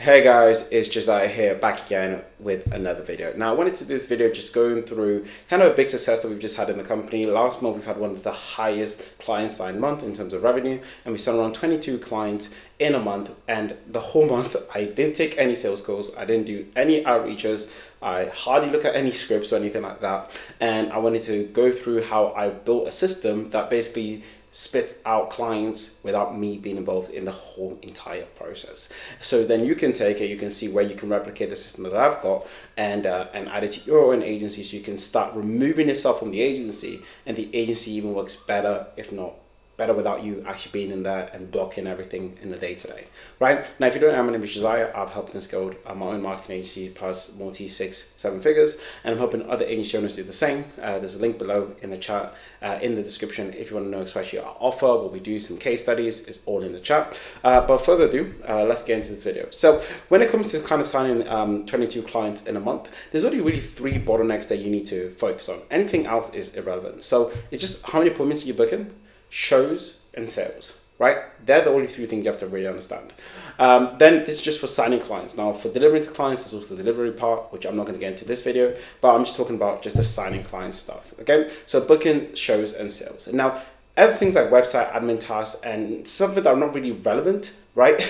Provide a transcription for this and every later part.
Hey guys, it's Josiah here, back again with another video. Now I wanted to do this video just going through kind of a big success that we've just had in the company. Last month we've had one of the highest client signed month in terms of revenue, and we signed around 22 clients in a month, and the whole month I didn't take any sales calls, I didn't do any outreaches, I hardly look at any scripts or anything like that. And I wanted to go through how I built a system that basically spit out clients without me being involved in the whole entire process. So then you can take it, you can see where you can replicate the system that I've got and add it to your own agency, so you can start removing yourself from the agency, and the agency even works better, if not better, without you actually being in there and blocking everything in the day-to-day. Right now, if you don't know, my name is Josiah. I've helped and scaled my own marketing agency plus multi 6-7 figures, and I'm helping other agency owners do the same. There's a link below in the chat, in the description, if you want to know especially our offer, what we do, some case studies. It's all in the chat. But further ado, let's get into this video. So when it comes to kind of signing 22 clients in a month, there's only really 3 bottlenecks that you need to focus on. Anything else is irrelevant. So it's just how many appointments you're booking, shows, and sales, right? They're the only 3 things you have to really understand. Then this is just for signing clients. Now for delivering to clients, there's also the delivery part, which I'm not going to get into this video, but I'm just talking about just the signing client stuff. Okay, so booking, shows, and sales. And now other things like website admin tasks and something that are not really relevant, right,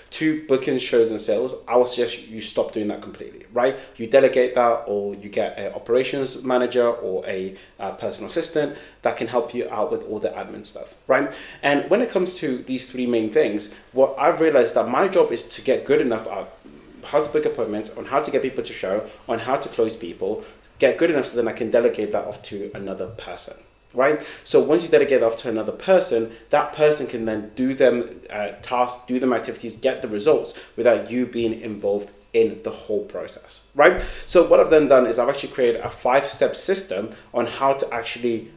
to booking, shows, and sales, I would suggest you stop doing that completely, right? You delegate that, or you get an operations manager or a personal assistant that can help you out with all the admin stuff, right? And when it comes to these 3 main things, what I've realized that my job is to get good enough at how to book appointments, on how to get people to show, on how to close people, get good enough so then I can delegate that off to another person. Right? So once you delegate off to another person, that person can then do them tasks, do them activities, get the results without you being involved in the whole process, right? So what I've then done is I've actually created a 5-step system on how to actually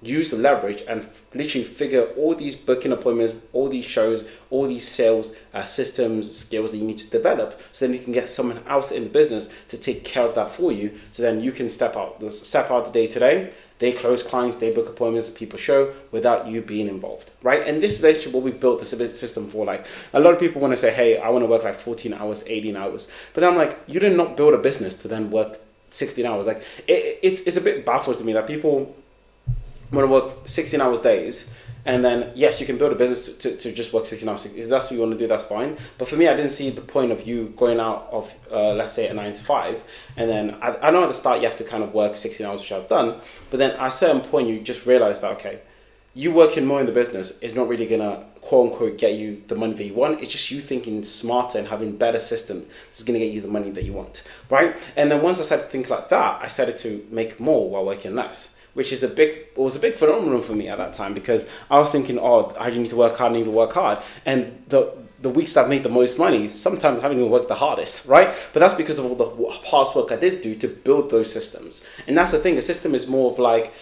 use the leverage and literally figure all these booking appointments, all these shows, all these sales systems, skills that you need to develop, so then you can get someone else in the business to take care of that for you, so then you can step out the day to day. They close clients, they book appointments, people show without you being involved, right? And this is actually what we built this system for. Like, a lot of people want to say, hey, I want to work like 14 hours, 18 hours. But I'm like, you did not build a business to then work 16 hours. Like, it's a bit baffled to me that people want to work 16 hours days. And then, yes, you can build a business to just work 16 hours. If that's what you want to do, that's fine. But for me, I didn't see the point of you going out of, let's say, a 9 to 5. And then, I know at the start you have to kind of work 16 hours, which I've done. But then at a certain point, you just realize that, okay, you working more in the business is not really going to, quote unquote, get you the money that you want. It's just you thinking smarter and having better systems that's going to get you the money that you want, right? And then once I started to think like that, I started to make more while working less, which is was a big phenomenon for me at that time, because I was thinking, oh, I need to work hard, I need to work hard. And the weeks that I've made the most money, sometimes I haven't even worked the hardest, right? But that's because of all the hard work I did do to build those systems. And that's the thing, a system is more of like,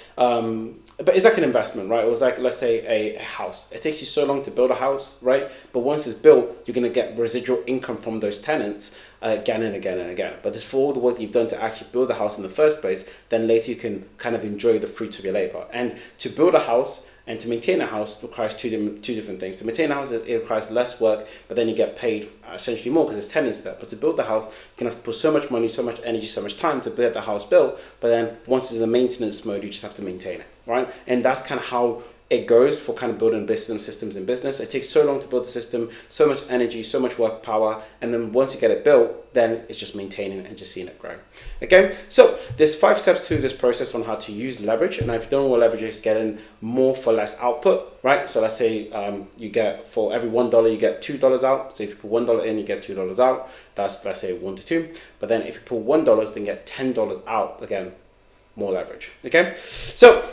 but it's like an investment, right? It was like, let's say a house. It takes you so long to build a house, right? But once it's built, you're going to get residual income from those tenants again and again and again. But it's for all the work that you've done to actually build the house in the first place, then later you can kind of enjoy the fruits of your labor. And to build a house and to maintain a house requires two different things. To maintain a house, it requires less work, but then you get paid essentially more because there's tenants there. But to build the house, you're going to have to put so much money, so much energy, so much time to get the house built. But then once it's in the maintenance mode, you just have to maintain it, right? And that's kind of how it goes for kind of building business systems in business. It takes so long to build the system, so much energy, so much work power, and then once you get it built, then it's just maintaining it and just seeing it grow. Okay, so there's 5 steps to this process on how to use leverage. And if you don't know what leverage is, getting more for less output, right? So let's say you get, for every $1 you get $2 out. So if you put $1 in, you get $2 out. That's, let's say, 1 to 2. But then if you put $1, then get $10 out. Again, more leverage. Okay, so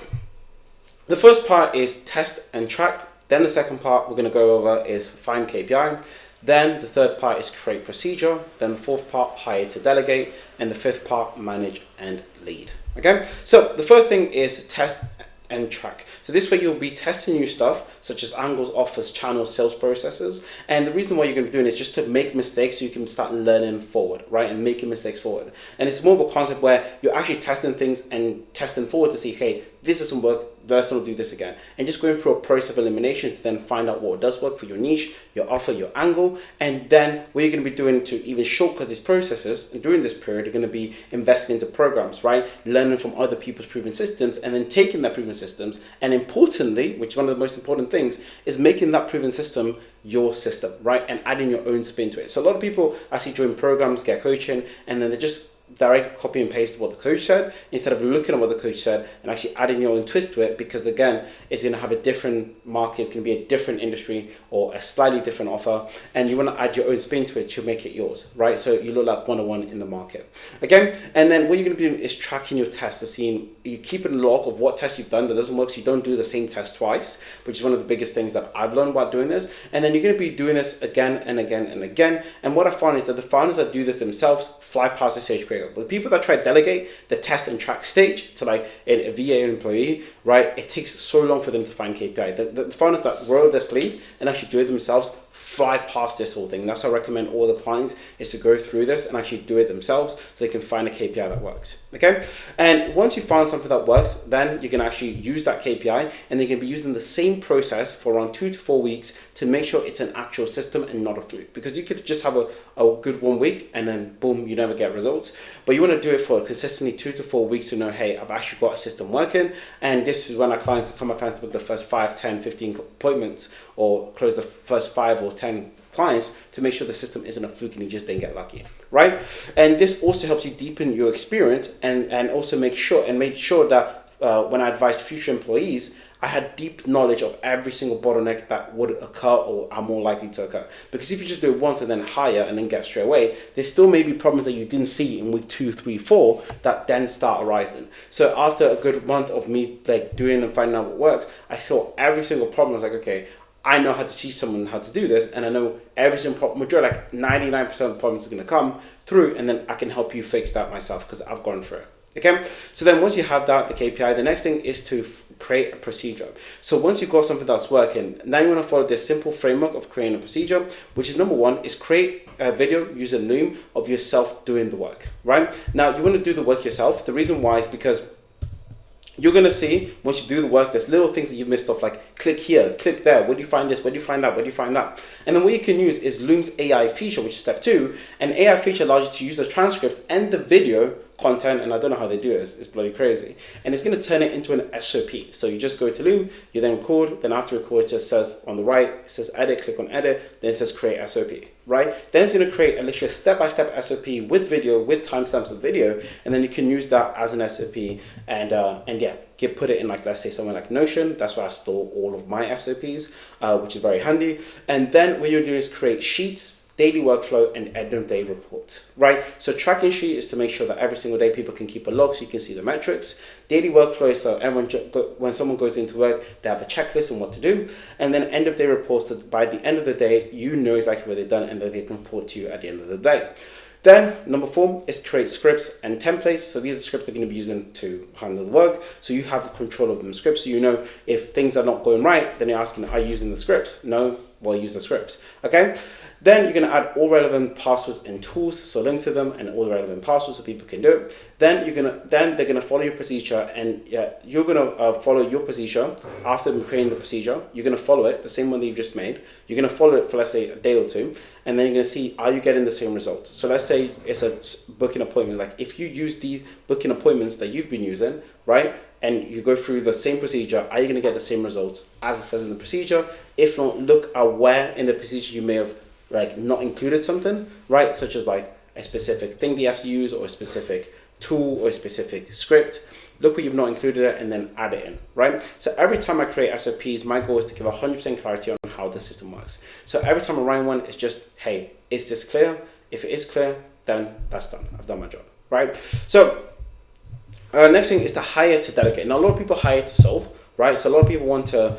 the first part is test and track. Then the second part we're going to go over is find KPI. Then the third part is create procedure. Then the fourth part, hire to delegate. And the fifth part, manage and lead. Okay, so the first thing is test and track. So this way you'll be testing new stuff such as angles, offers, channels, sales processes. And the reason why you're going to be doing it is just to make mistakes so you can start learning forward, right? And making mistakes forward. And it's more of a concept where you're actually testing things and testing forward to see, hey, this doesn't work, let's not do this again. And just going through a process of elimination to then find out what does work for your niche, your offer, your angle. And then what you're going to be doing to even shortcut these processes, and during this period, you're going to be investing into programs, right? Learning from other people's proven systems, and then taking that proven systems. And importantly, which is one of the most important things, is making that proven system your system, right? And adding your own spin to it. So a lot of people actually join programs, get coaching, and then they just direct copy and paste what the coach said instead of looking at what the coach said and actually adding your own twist to it, because again, it's going to have a different market, it's going to be a different industry or a slightly different offer, and you want to add your own spin to it to make it yours, right? So you look like one-on-one in the market. Okay, and then what you're going to be doing is tracking your tests, so seeing, you keep a log of what tests you've done that doesn't work, so you don't do the same test twice, which is one of the biggest things that I've learned about doing this. And then you're going to be doing this again and again and again. And what I found is that the founders that do this themselves fly past the stage quicker. But the people that try to delegate the test and track stage to like a VA employee, right, it takes so long for them to find KPI. The founders that roll their sleeve and actually do it themselves fly past this whole thing. That's what I recommend all the clients, is to go through this and actually do it themselves so they can find a KPI that works. Okay, and once you find something that works, then you can actually use that KPI, and they can be using the same process for around 2 to 4 weeks to make sure it's an actual system and not a fluke. Because you could just have a good 1 week and then boom, you never get results. But you want to do it for consistently 2 to 4 weeks to know, hey, I've actually got a system working. And this is when I tell my clients to book the first 5, 10, 15 appointments, or close the first 5 or 10 clients, to make sure the system isn't a fluke and you just didn't get lucky, right? And this also helps you deepen your experience and also make sure that when I advise future employees, I had deep knowledge of every single bottleneck that would occur or are more likely to occur. Because if you just do it once and then hire and then get straight away, there still may be problems that you didn't see in week 2, 3, 4 that then start arising. So after a good month of me like doing and finding out what works, I saw every single problem. I was like, okay, I know how to teach someone how to do this, and I know every single problem, majority, like 99% of the problems is going to come through, and then I can help you fix that myself because I've gone through it. Okay, so then once you have that, the KPI, the next thing is to create a procedure. So once you've got something that's working, now you want to follow this simple framework of creating a procedure, which is number 1 is create a video using Loom of yourself doing the work, right? Now you want to do the work yourself. The reason why is because you're going to see, once you do the work, there's little things that you've missed off, like click here, click there, where do you find this, where do you find that, where do you find that? And then what you can use is Loom's AI feature, which is step 2. And AI feature allows you to use the transcript and the video content, and I don't know how they do it, it's bloody crazy. And it's going to turn it into an SOP. So you just go to Loom, you then record, then after record, it just says on the right, it says edit, click on edit, then it says create SOP, right? Then it's going to create a literally step-by-step SOP with video, with timestamps of video, and then you can use that as an SOP, and yeah, you put it in, like, let's say somewhere like Notion. That's where I store all of my SOPs, which is very handy. And then what you're doing is create sheets, daily workflow, and end of day reports, right? So tracking sheet is to make sure that every single day people can keep a log so you can see the metrics. Daily workflow is so everyone, when someone goes into work, they have a checklist on what to do. And then end of day reports, so by the end of the day, you know exactly what they've done and that they can report to you at the end of the day. Then number 4 is create scripts and templates. So these are the scripts they're going to be using to handle the work. So you have control of them scripts. So you know if things are not going right, then you're asking, are you using the scripts? No, well, use the scripts. Okay. Then you're going to add all relevant passwords and tools, so links to them and all the relevant passwords so people can do it. Then they're gonna follow your procedure, and you're gonna follow your procedure after creating the procedure. You're gonna follow it, the same one that you've just made. You're gonna follow it for, let's say, a day or 2, and then you're gonna see, are you getting the same results? So let's say it's a booking appointment. Like if you use these booking appointments that you've been using, right, and you go through the same procedure, are you gonna get the same results as it says in the procedure? If not, look at where in the procedure you may have like not included something, right? Such as like a specific thing that you have to use, or a specific tool, or a specific script. Look where you've not included it and then add it in, right? So every time I create SOPs, my goal is to give 100% clarity on how the system works. So every time I write one, it's just, hey, is this clear? If it is clear, then that's done. I've done my job, right? So next thing is to hire to delegate. Now, a lot of people hire to solve, right? So a lot of people want to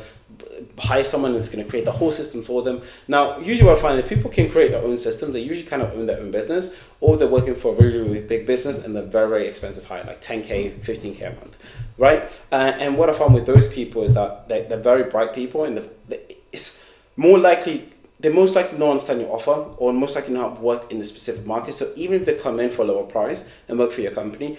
hire someone that's going to create the whole system for them. Now, usually what I find is people can create their own system. They usually kind of own their own business, or they're working for a really, really big business and they're very, very expensive hire, like 10K, 15K a month, right? And what I found with those people is that they're very bright people, and it's more likely, they most likely not understand your offer, or most likely not have worked in the specific market. So even if they come in for a lower price and work for your company,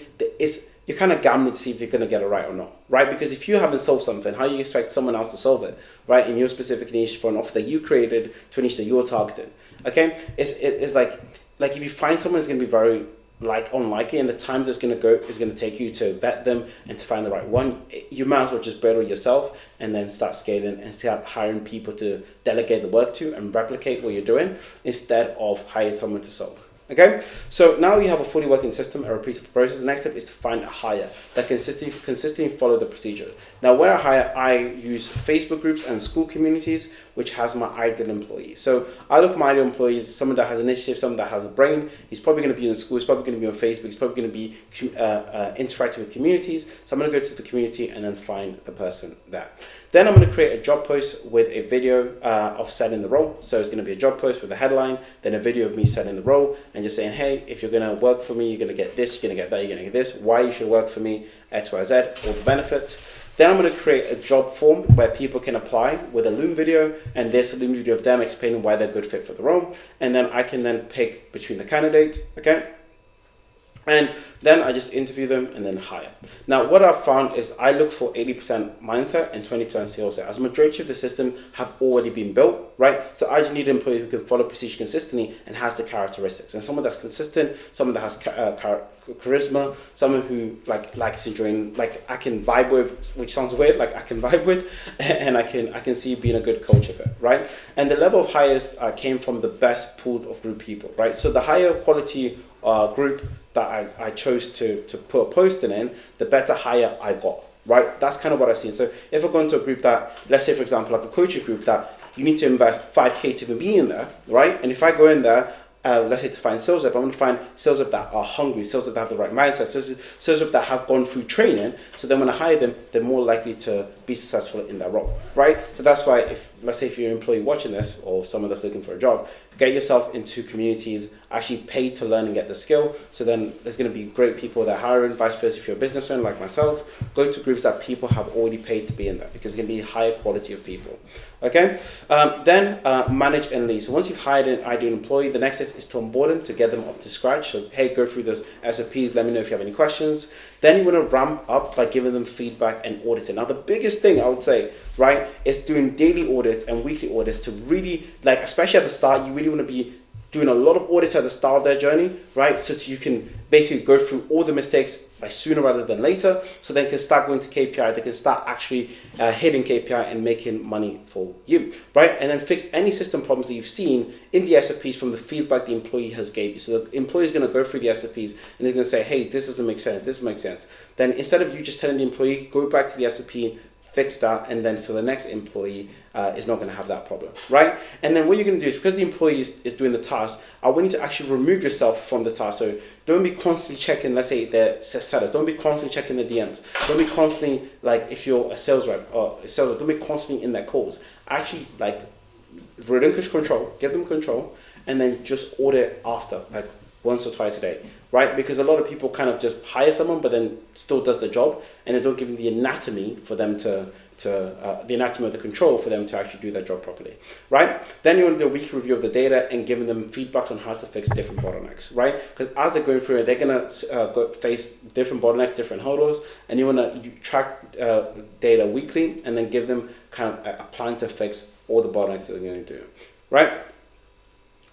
you're kind of gambling to see if you're going to get it right or not, right? Because if you haven't solved something, how do you expect someone else to solve it, right? In your specific niche for an offer that you created to a niche that you're targeting, okay? It's like if you find someone who's going to be very unlikely, and the time that's going to go is going to take you to vet them and to find the right one, you might as well just build it yourself and then start scaling and start hiring people to delegate the work to and replicate what you're doing instead of hire someone to solve. Okay, so now you have a fully working system, a repeatable process. The next step is to find a hire that consistently follow the procedure. Now, where I hire, I use Facebook groups and school communities, which has my ideal employee. So I look at my ideal employees, someone that has initiative, someone that has a brain. He's probably going to be in school, he's probably going to be on Facebook, he's probably going to be interacting with communities. So I'm going to go to the community and then find the person there. Then I'm going to create a job post with a video of selling the role. So it's going to be a job post with a headline, then a video of me selling the role and just saying, hey, if you're going to work for me, you're going to get this, you're going to get that, you're going to get this, why you should work for me, X, Y, Z, all the benefits. Then I'm going to create a job form where people can apply with a Loom video, and there's a Loom video of them explaining why they're a good fit for the role. And then I can then pick between the candidates, okay? And then I just interview them and then hire. Now, what I've found is I look for 80% mindset and 20% skill set. As the majority of the system have already been built, right? So I just need an employee who can follow procedure consistently and has the characteristics. And someone that's consistent, someone that has charisma, someone who likes to join, I can vibe with, which sounds weird, I can vibe with, and I can see being a good culture fit, right? And the level of hires came from the best pool of group people, right? So the higher quality group that I chose to put a posting in, the better hire I got, right? That's kind of what I've seen. So if I go into a group that, let's say for example, like a coaching group that you need to invest 5K to be in there, right? And if I go in there, let's say to find sales rep, I'm going to find sales rep that are hungry, sales rep that have the right mindset, sales rep that have gone through training. So then when I hire them, they're more likely to be successful in that role, right? So that's why let's say if you're an employee watching this or someone that's looking for a job, get yourself into communities, actually pay to learn and get the skill. So then there's going to be great people that are hiring, vice versa. If you're a business owner like myself, go to groups that people have already paid to be in there because it's going to be higher quality of people. Okay, then manage and lead. So once you've hired an ideal employee, the next step is to onboard them, to get them up to scratch. So hey, go through those SOPs, let me know if you have any questions. Then you want to ramp up by giving them feedback and auditing. Now the biggest thing I would say, right, is doing daily audits and weekly audits to really, especially at the start, you really want to be doing a lot of audits at the start of their journey, right? So you can basically go through all the mistakes sooner rather than later, so they can start going to KPI, they can start actually hitting KPI and making money for you, right? And then fix any system problems that you've seen in the SOPs from the feedback the employee has gave you. So the employee is going to go through the SOPs and they're going to say, hey, this doesn't make sense, this makes sense. Then instead of you just telling the employee, go back to the SOP, fix that, and then so the next employee is not going to have that problem, right? And then what you're going to do is, because the employee is doing the task, I want you to actually remove yourself from the task. So don't be constantly checking, let's say the sellers, don't be constantly checking the DMs, don't be constantly, if you're a sales rep or a sales rep, don't be constantly in their calls. Actually, relinquish control, give them control, and then just audit after, once or twice a day, right? Because a lot of people kind of just hire someone but then still does the job, and they don't give them the anatomy for them the anatomy of the control for them to actually do their job properly, right? Then you want to do a weekly review of the data and giving them feedbacks on how to fix different bottlenecks, right? Because as they're going through it, they're going to face different bottlenecks, different hurdles, and you want to track data weekly and then give them kind of a plan to fix all the bottlenecks that they're going to do, right?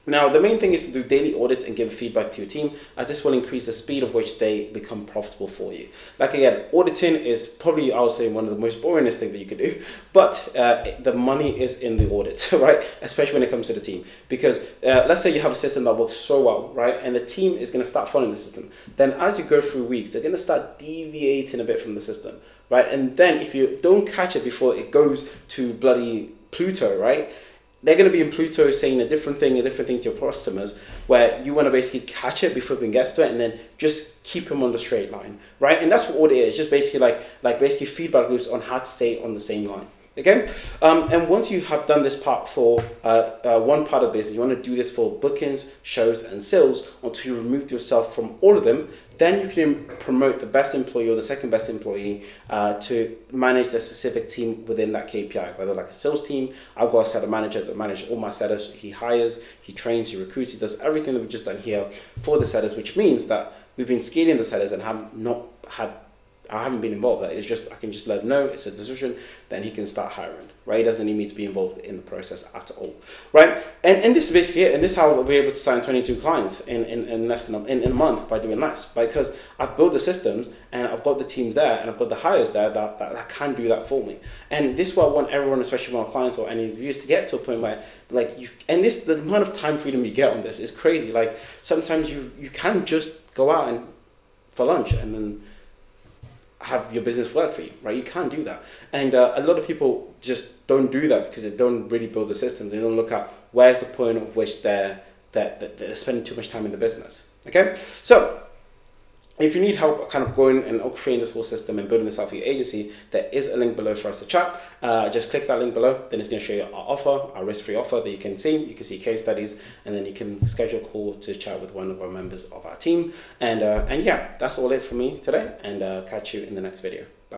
Now, the main thing is to do daily audits and give feedback to your team, as this will increase the speed of which they become profitable for you. Again, auditing is probably, I would say, one of the most boringest things that you could do, but the money is in the audit, right? Especially when it comes to the team. Because let's say you have a system that works so well, right? And the team is going to start following the system. Then as you go through weeks, they're going to start deviating a bit from the system, right? And then if you don't catch it before it goes to bloody Pluto, right? They're going to be in Pluto saying a different thing to your customers, where you want to basically catch it before it even gets to it and then just keep them on the straight line, right? And that's what audit is, just basically basically feedback loops on how to stay on the same line, Okay, and once you have done this part for one part of the business, you want to do this for bookings, shows, and sales until you remove yourself from all of them. Then you can promote the best employee or the second best employee to manage the specific team within that KPI, whether like a sales team. I've got a seller manager that manages all my sellers. He hires, he trains, he recruits, he does everything that we've just done here for the sellers, which means that we've been scaling the sellers and I haven't been involved. It's just, I can just let him know it's a decision, then he can start hiring, right? He doesn't need me to be involved in the process at all, right? And this is basically it. And this is how we'll be able to sign 22 clients in less than in a month by doing less, because I've built the systems and I've got the teams there and I've got the hires there that can do that for me. And this is what I want everyone, especially my clients or any viewers, to get to a point where like the amount of time freedom you get on this is crazy. Like sometimes you can just go out and for lunch and then have your business work for you, right? You can't do that. And a lot of people just don't do that because they don't really build the systems. They don't look at where's the point of which they're spending too much time in the business. Okay, so if you need help kind of going and creating this whole system and building this out for your agency, there is a link below for us to chat. Just click that link below, then it's going to show you our offer, our risk-free offer that you can see. You can see case studies, and then you can schedule a call to chat with one of our members of our team. And yeah, that's all it for me today, and catch you in the next video.